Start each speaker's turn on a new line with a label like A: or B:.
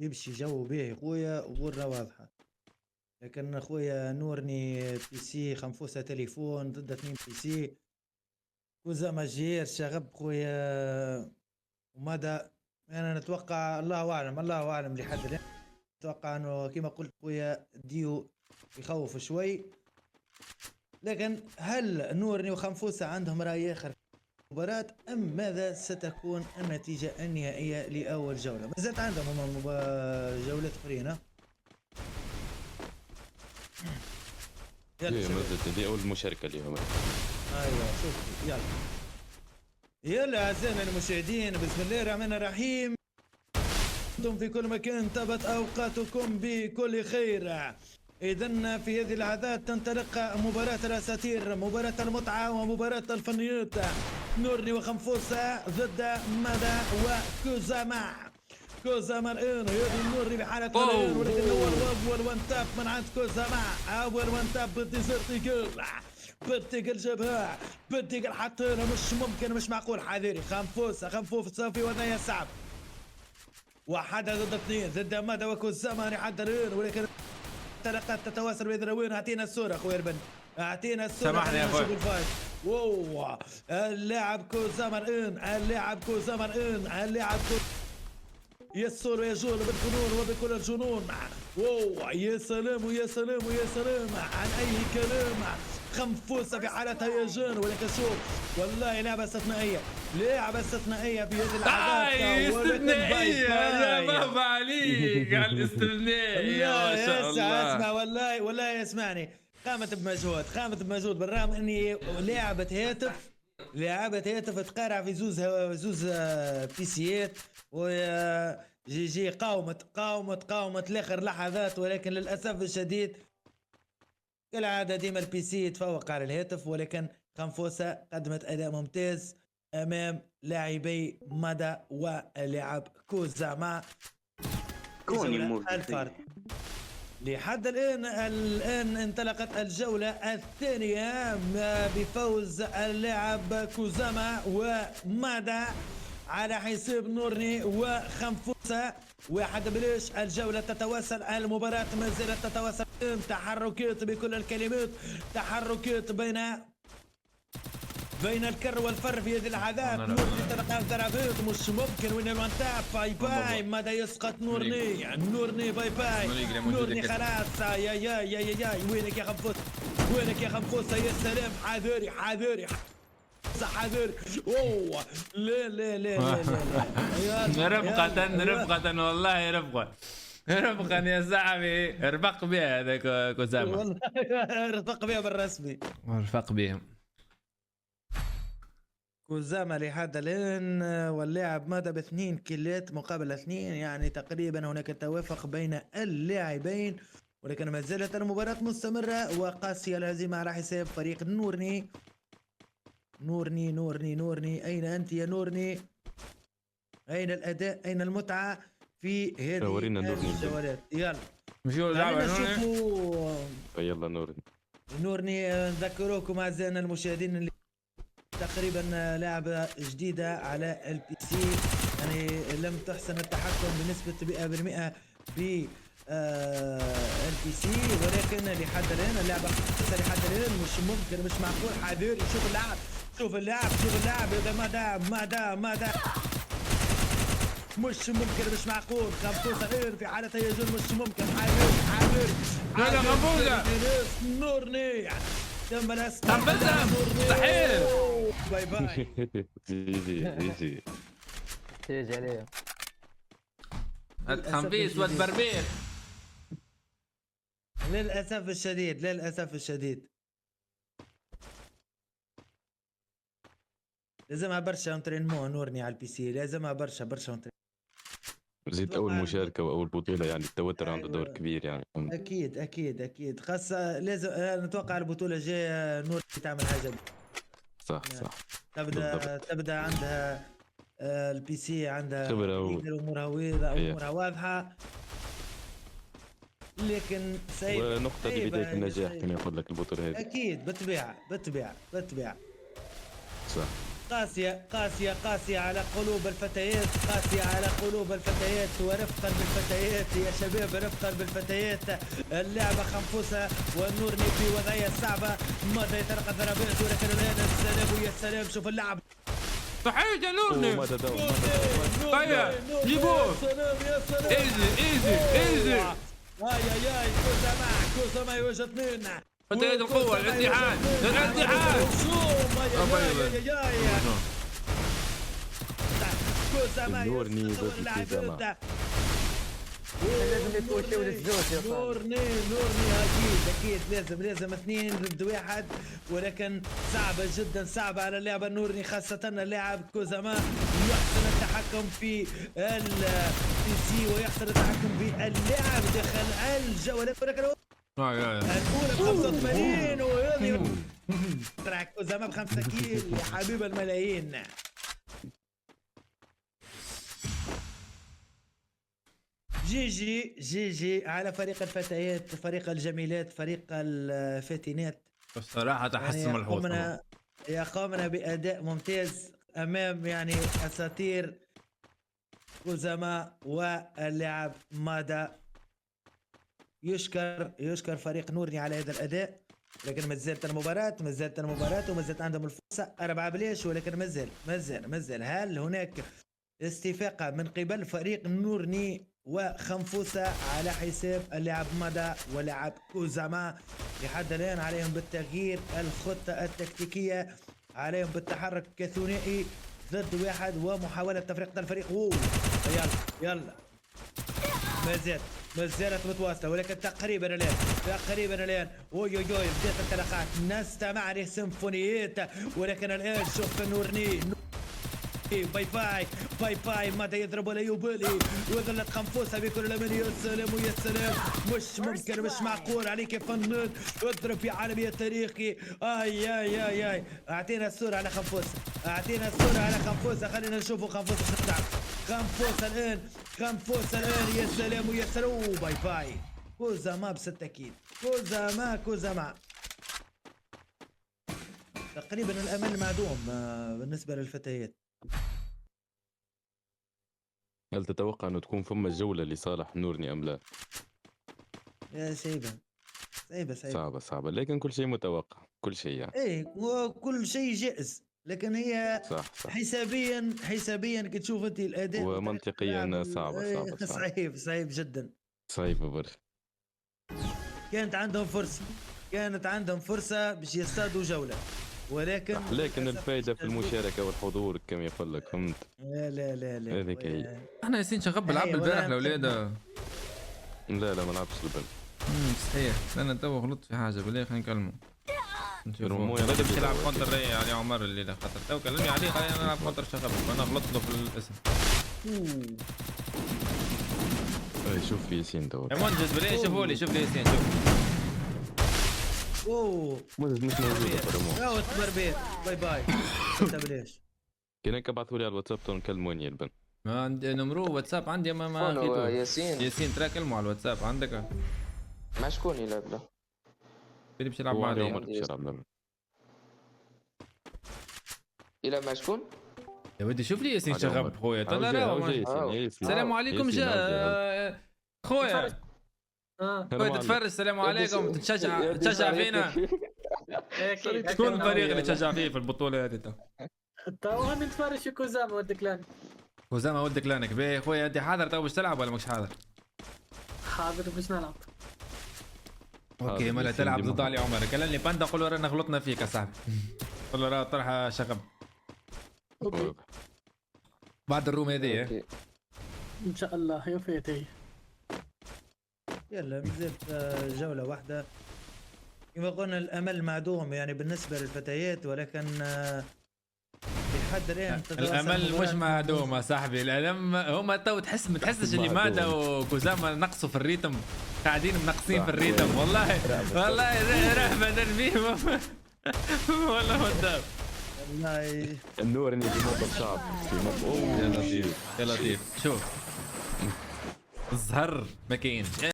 A: يمشي جو باهي خويا امورنا واضحه. لكن اخويا نورني بي سي خنفوسه تليفون ضد 2 بي سي كوزا ماجير شغب خويا ومدى. انا نتوقع الله اعلم الله اعلم لحد الان. اتوقع انه كما قلت خويا ديو يخوف شوي. لكن هل نورني وخنفوسه عندهم راي اخر في المباراة ام ماذا ستكون النتيجه النهائيه لاول جوله؟ ما زالت عندهم هم جولات اخرين. يلا
B: دي اول مشاركه اليوم.
A: ايوه شوف يلا اعزائنا المشاهدين، بسم الله الرحمن الرحيم. انتم في كل مكان طابت اوقاتكم بكل خير. اذا في هذه اللحظات تنطلق مباراة الاساطير، مباراة المتعة ومباراة الفنيات. نورني وخنفوسة ضد مدى وكوزاما. كوزاما الان هذه نورني بحالة الان، ولكن اول وان تاب من عند كوزاما. اول وان تاب بالديزرتيكل برتقل جبهة برتقل حاطينها مش ممكن مش معقول. حذري خنفوسة في وضعية صعب. واحد ضد اثنين ضد مدى وكوزاما يحضرون، ولكن التلقات تتواصل بذروين. اعطينا الصورة اخويا البن، اعطينا الصورة.
C: سامحني يا اخوي.
A: واو اللاعب كوزاما اللاعب كوزاما اللاعب يسر ويجول بالفنون وبكل الجنون. واو يا سلام ويا سلام ويا سلام عن اي كلام. خنفوسة في حالة هيجان، ولكن شوف والله لعبة استثنائية، لعبة استثنائية في هذه اللحظات.
C: استثنائية يا بابا عليك على الاستثنائية ما شاء الله.
A: اسمع والله اسمعني، قامت بمجهود بالرغم اني لعبة هاتف تقارع في زوز بيسيات جي قاومت لاخر لحظات، ولكن للاسف الشديد كالعادة ديما البي سي يتفوق على الهاتف. ولكن خنفوسة قدمت اداء ممتاز امام لاعبي مدى ولاعب كوزاما. الفرق لحد الان انطلقت الجولة الثانية بفوز اللاعب كوزاما ومدى على حساب نورني وخنفوسة. واحد بليش الجولة تتواصل، المباراة ما زالت تتواصل. تحركات بكل الكلمات، تحركات بين الكر والفر في هذه اللحظات. نورني تلقى ضربات مش ممكن. وين الوانتاب باي مدى يسقط نورني باي نورني خلاص. يا وينك يا خنفوسة وينك يا خنفوسة؟ يا سلام حذري اوه لا
C: رفقة والله رفقا يا صاحبي. ارفق بها هذاك كوزاما
A: والله ارفق بها بالرسمي.
C: ارفق بهم
A: كوزاما لحد الان واللاعب مدى باثنين كيلات مقابل 2، يعني تقريبا هناك توافق بين اللاعبين. ولكن ما زالت المباراة مستمرة وقاسية الهزيمة على حساب فريق نورني. أين أنت يا نورني؟ أين الأداء؟ أين المتعة في هذه الجولات؟ يلا
C: مشيو اللعبة
B: يلا
A: نورني نذكروكم أعزائنا المشاهدين اللي تقريبا لعبة جديدة على البي سي، يعني لم تحسن التحكم بنسبة 100% ب البي سي. ولكن لحد الآن اللعبة لحد الآن مش ممكن مش معقول. حذري شوف اللاعب هذا مدى مش ممكن مش معقول. خنفوسة الان في حالة هيجان مش ممكن. حذر
C: هذا خنفوسة
A: نورني تم
C: خنفوسة مستحيل.
A: باي
B: يجي
D: تيجي عليه
C: الخنفيس والبربير.
A: للأسف الشديد لازمها برشا انترينمون نورني على البي سي، لازمها برشا انترينمون.
B: زيد اول مشاركه واول بطوله، يعني التوتر عنده دور كبير يعني.
A: اكيد خاصه لازم نتوقع البطوله الجايه نور تعمل حاجه.
B: صح
A: تبدا عندها البي سي عندها
B: خبره
A: امورها واضحه. لكن
B: ونقطه دي بدايه النجاح كما يقول لك البطوله هذه.
A: اكيد بالطبيعه
B: صح.
A: قاسية على قلوب الفتيات، قاسية على قلوب الفتيات ورفقا بالفتيات يا شباب، رفقا بالفتيات. اللعبة خنفوسة والنورني في وضعية صعبة، ماذا يتلقى ضربات ولكن الآن السلام ويا سلام. شوف اللعب
C: صحيح يا نورني.
B: ماذا دور
C: طيب جيبوه.
A: يا سلام
C: ايزي.
A: هاي كوزاما يوجد منا
C: فتيات القوة، الاتحاد.
B: النورني ضد كوزاما.
D: لازم يتوشيو للزوج يا صاحبي.
A: نورني اكيد لازم 2 ضد 1، ولكن صعبة جدا، صعبة على اللعبة النورني، خاصة اللاعب كوزاما يحسن التحكم في البي سي ويحسن التحكم باللعب داخل الجولات، ولكن الأولى ب 85 وهذه طلع كوزاما ب5 كيل يا حبيب الملايين. جي على فريق الفتيات، فريق الجميلات، فريق الفاتنات.
C: الصراحة تحسن ملحوظ.
A: قمنا بأداء ممتاز أمام يعني أساطير كوزاما واللاعب مادا. يشكر فريق نورني على هذا الأداء، لكن ما زالت المباراة وما زالت عندهم الفرصة 4 بلاش، ولكن ما زال هل هناك استفاقة من قبل فريق نورني وخنفوسة على حساب اللاعب مادا ولاعب كوزاما؟ لحد الآن عليهم بالتغيير الخطة التكتيكية، عليهم بالتحرك كثنائي ضد 1 ومحاولة تفرقة الفريق. يلا ما زالت متواصلة، ولكن تقريبا الآن بدأت التلقاءات، نستمع لسيمفونيات، ولكن الآن شوف نورني باي باي ماذا يضرب ولا يبالي، وظلت خنفوسة بكل الأمان. يا سلام مش ممكن، مش معقول عليك يا فنان، اضرب في عالمية تاريخي. اي اعطينا الصورة على خنفوسة، خلينا نشوفوا خنفوسة شو تعمل. خنفوسة الآن يا سلام باي كوزاما ب6 كيل. كوزاما تقريبا الأمل معدوم بالنسبة للفتيات.
B: هل تتوقع أنه تكون فما الجولة لصالح نورني أم لا؟
A: يا صعبة
B: صعبة، لكن كل شيء متوقع، كل شيء يعني.
A: ايه وكل شيء جائز، لكن هي
B: صح.
A: حسابيا كتشوف انت الاداء
B: ومنطقيا صعبة.
A: صعيب جدا،
B: صعيبة برشا.
A: كانت عندهم فرصة باش يصطادوا جولة، ولكن
B: الفائدة في المشاركة والحضور كما يقول لك، فهمت؟
A: لا
B: هذيك هي.
C: احنا ياسين شغب العب البارح الاولاد.
B: لا ما لعبش البن.
C: صحيح، انا تو غلطت في حاجة، بالله خلينا نكلمه. غادي باش يلعب كونتر راي علي عمر الليلة، خاطر تو كلمني عليه خلينا نلعب كونتر شغب، انا غلطت له في الاسم.
B: شوف في ياسين تو.
C: منجز بالله شوف لي ياسين
B: مش موجودة
A: يا تبربيت. باي انت بلاش
B: كان ابعثوا لي على الواتساب تو نكلموني البن.
C: ما عندي نمرو واتساب عندي ما
E: هو ياسين
C: ترى كلمه على الواتساب عندك.
E: مع شكون يلعب له؟
C: اللي باش يلعب معنا
E: يلعب مع شكون؟
C: يا ودي شوف لي ياسين شغب خويا. السلام عليكم خويا تتفرج. السلام عليكم. تشجع فينا. شكون الفريق اللي تشجع فيه في البطولة هذه؟
F: تو هاني نتفرج في كوزاما ولد كلانك.
C: كوزاما ولد كلانك. باهي خويا انت حاضر تو باش تلعب ولا مش حاضر؟
F: حاضر باش نلعب.
C: اوكي مالا تلعب ضد علي عمر. كلمني باندا قول له رانا غلطنا فيك يا صاحبي. قول له راه طرحه شغب.
F: اوكي
C: بعد الروم هذه
F: ان شاء الله يا فيتي.
A: يلا مازالت جولة واحدة كما قلنا. الأمل معدوم يعني بالنسبة للفتيات، ولكن لحد الآن
C: الأمل مش معدوم يا صاحبي. الألم هما تو ما تحسش اللي مادا وكوزاما نقصوا في الريتم، قاعدين منقصين في الريتم. والله رهبة بيهم والله قدام.
A: والله
B: النورني في موقف صعب،
C: يا لطيف شوف الزهر ما كاينش.